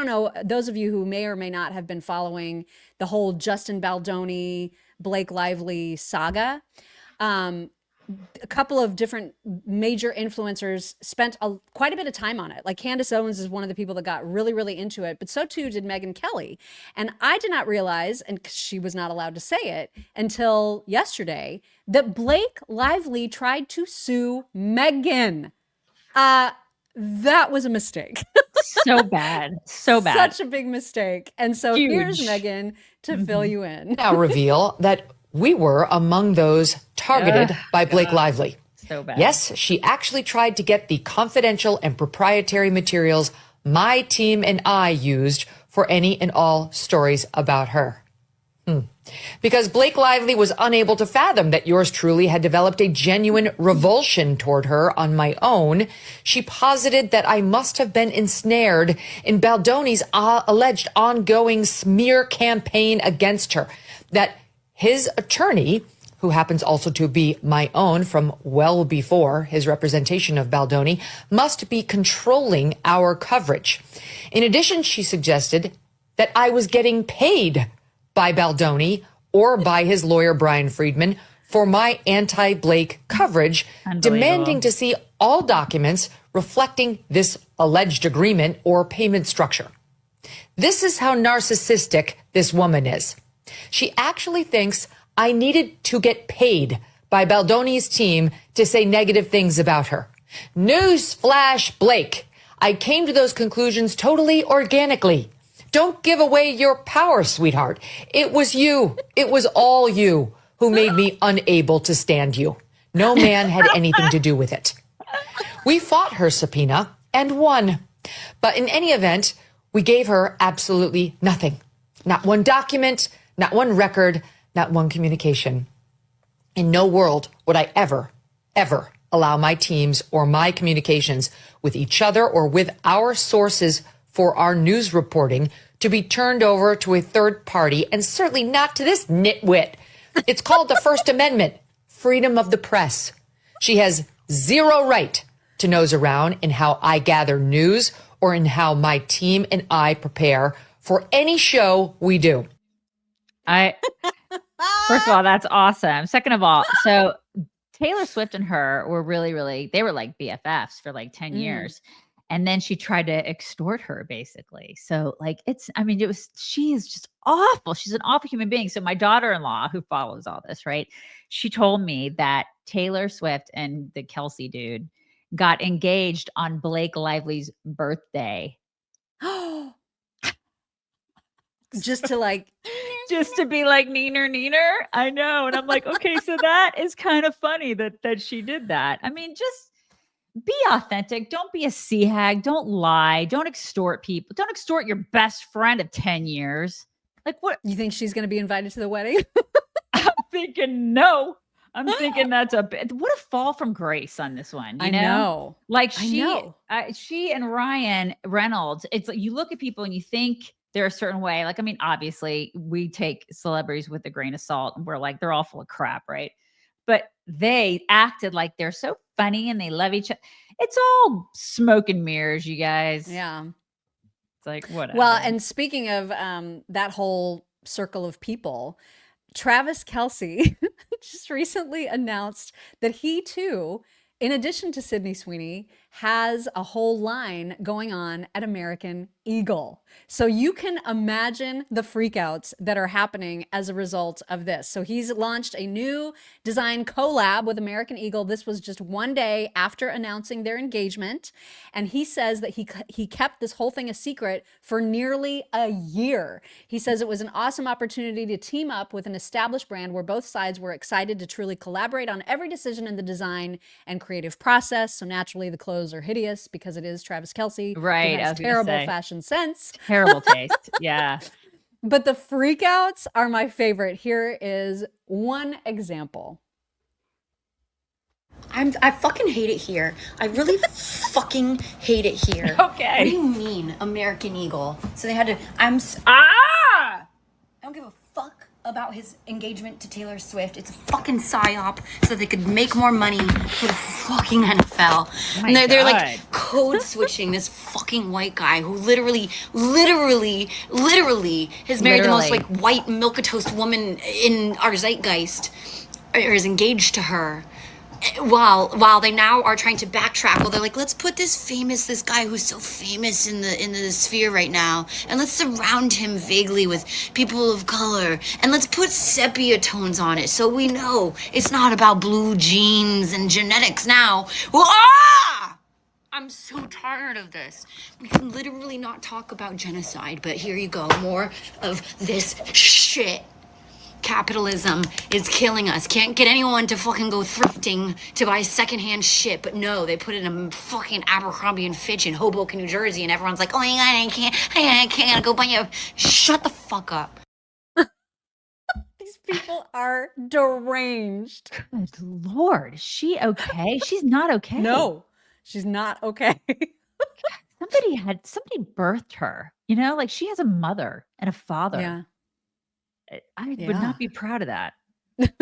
don't know, those of you who may or may not have been following the whole Justin Baldoni, Blake Lively saga. A couple of different major influencers spent quite a bit of time on it. Like Candace Owens is one of the people that got really, really into it, but so too did Megyn Kelly. And I did not realize, and she was not allowed to say it until yesterday, that Blake Lively tried to sue Megyn. That was a mistake. So bad. So bad. Such a big mistake. And so Huge. Here's Megyn to fill you in. Now reveal that we were among those targeted by Blake Lively. So bad. Yes, she actually tried to get the confidential and proprietary materials my team and I used for any and all stories about her. Because Blake Lively was unable to fathom that yours truly had developed a genuine revulsion toward her on my own, she posited that I must have been ensnared in Baldoni's alleged ongoing smear campaign against her, that his attorney, who happens also to be my own from well before his representation of Baldoni, must be controlling our coverage. In addition, she suggested that I was getting paid by Baldoni or by his lawyer, Brian Friedman, for my anti-Blake coverage, demanding to see all documents reflecting this alleged agreement or payment structure. This is how narcissistic this woman is. She actually thinks I needed to get paid by Baldoni's team to say negative things about her. Newsflash, Blake. I came to those conclusions totally organically. Don't give away your power, sweetheart. It was you. It was all you who made me unable to stand you. No man had anything to do with it. We fought her subpoena and won. But in any event, we gave her absolutely nothing. Not one document, not one record, not one communication. In no world would I ever allow my teams or my communications with each other or with our sources for our news reporting to be turned over to a third party, and certainly not to this nitwit. It's called the First Amendment, freedom of the press. She has zero right to nose around in how I gather news or in how my team and I prepare for any show we do. First of all, that's awesome. Second of all, so Taylor Swift and her were really, they were like BFFs for like 10 years. And then she tried to extort her basically. So like, she is just awful. She's an awful human being. So my daughter-in-law who follows all this, right? She told me that Taylor Swift and the Kelce dude got engaged on Blake Lively's birthday. Just to like, just to be like neener. I know. And I'm like, okay, so that is kind of funny that she did that. I mean, just be authentic. Don't be a sea hag. Don't lie. Don't extort people. Don't extort your best friend of 10 years. Like what? You think she's going to be invited to the wedding? I'm thinking no. I'm thinking that's a bit. What a fall from grace on this one. You know? Like she and Ryan Reynolds. It's like you look at people and you think they're a certain way. Like, I mean, obviously we take celebrities with a grain of salt and we're like, they're all full of crap, right? But they acted like they're so funny and they love each other. It's all smoke and mirrors, you guys. Yeah. It's like, whatever. Well, and speaking of that whole circle of people, Travis Kelce just recently announced that he too, in addition to Sydney Sweeney, has a whole line going on at American Eagle. So you can imagine the freakouts that are happening as a result of this. So he's launched a new design collab with American Eagle. This was just one day after announcing their engagement. And he says that he kept this whole thing a secret for nearly a year. He says it was an awesome opportunity to team up with an established brand where both sides were excited to truly collaborate on every decision in the design and creative process. So naturally the clothes are hideous because it is Travis Kelce. Right. He has terrible fashion sense. Terrible taste. Yeah. But the freakouts are my favorite. Here is one example. I fucking hate it here. I really fucking hate it here. Okay. What do you mean, American Eagle? So they had to. I don't give a fuck about his engagement to Taylor Swift. It's a fucking psyop so they could make more money for the fucking NFL. Oh my And they're God. like code switching this fucking white guy who literally has married the most like white milquetoast woman in our zeitgeist, or is engaged to her. While they now are trying to backtrack, well, they're like, let's put this guy who's so famous in the sphere right now, and let's surround him vaguely with people of color, and let's put sepia tones on it so we know it's not about blue jeans and genetics now. I'm so tired of this. We can literally not talk about genocide, but here you go, more of this shit. Capitalism is killing us. Can't get anyone to fucking go thrifting to buy secondhand shit, but no, they put it in a fucking Abercrombie and Fitch in Hoboken, New Jersey, and everyone's like, oh my God, I can't go buy you. Shut the fuck up. These people are deranged. Good Lord, is she okay? She's not okay. No, she's not okay. Somebody birthed her, you know, like she has a mother and a father. Yeah. I would Yeah. not be proud of that. Good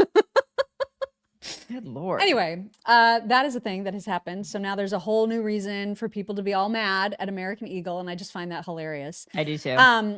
Lord. Anyway, that is a thing that has happened. So now there's a whole new reason for people to be all mad at American Eagle, and I just find that hilarious. I do too.